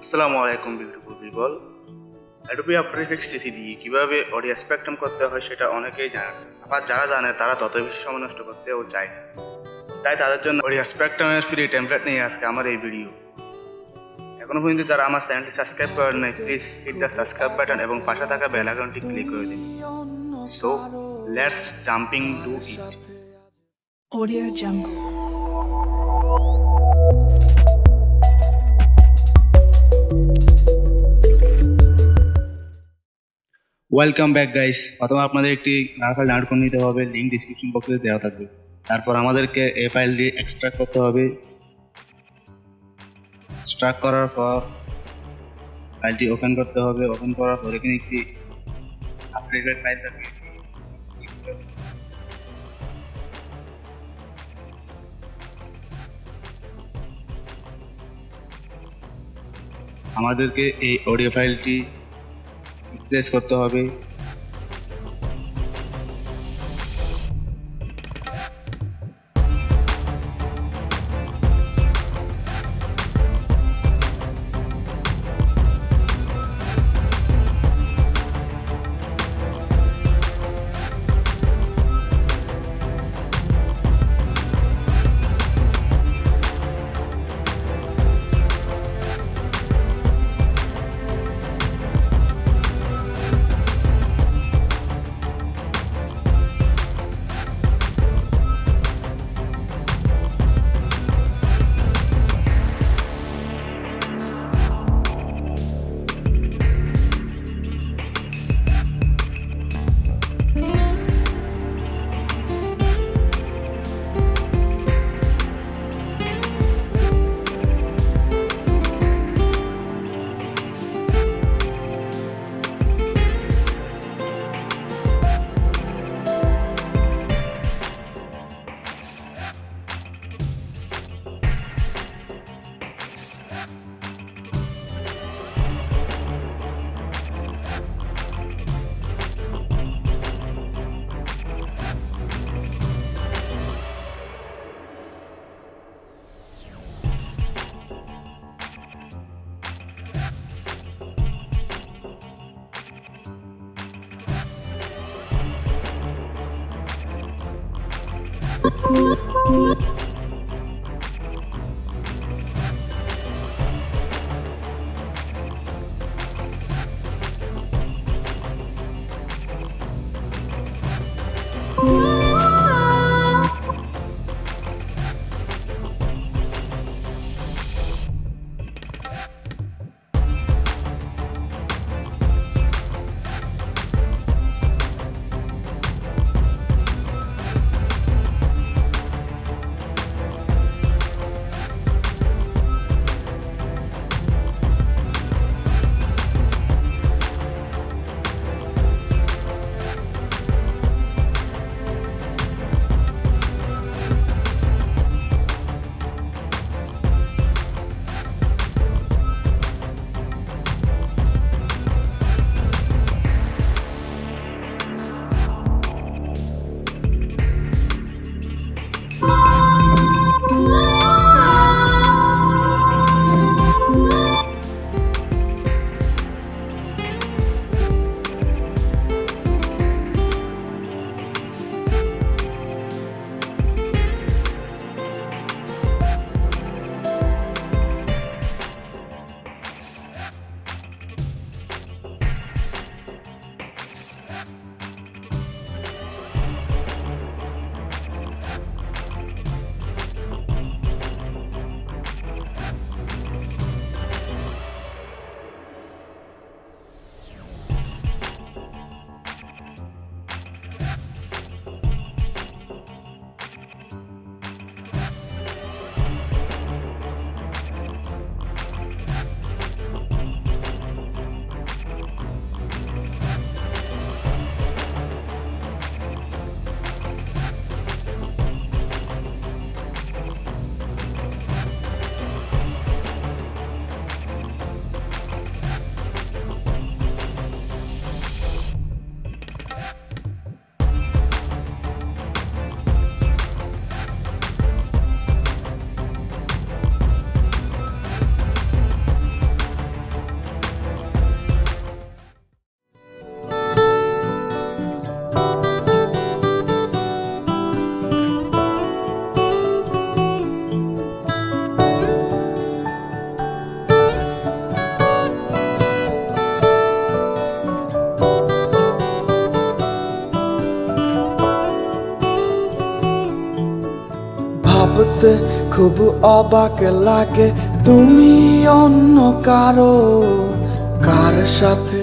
আসসালামু আলাইকুম beautiful people. Adobe after effects CC দিয়ে কীভাবে অডিও স্পেকট্রাম করতে হয় সেটা অনেকেই জানে না। আবার যারা জানে তারা তত বেশি সময় নষ্ট করতেও চায় না। তাই তাদের জন্য অডিও স্পেকট্রামের ফ্রি টেমপ্লেট নিয়ে আজকে আমার এই ভিডিও। এখনো পর্যন্ত যারা আমার চ্যানেলটি সাবস্ক্রাইব করেন নাই, please hit the subscribe button এবং পাশে থাকা বেল আইকনটি ক্লিক করে দিন। So let's jumping to it. Audio Jungle. Welcome back guys. প্রথমে আপনাদের একটি ফাইল ডাউনলোড করে নিতে হবে, লিঙ্ক ডিসক্রিপশন বক্সে দেওয়া থাকবে। তারপর আমাদেরকে এই ফাইলটি এক্সট্রাক্ট করতে হবে। এক্সট্রাক্ট করার পর ফাইলটি ওপেন করতে হবে। ওপেন করার পর এখানে একটি আপডেটেড ফাইল থাকবে। আমাদেরকে এই অডিও ফাইলটি প্রেস করতে হবে। ভাবতে খুব অবাক লাগে তুমি অন্য কারো কার সাথে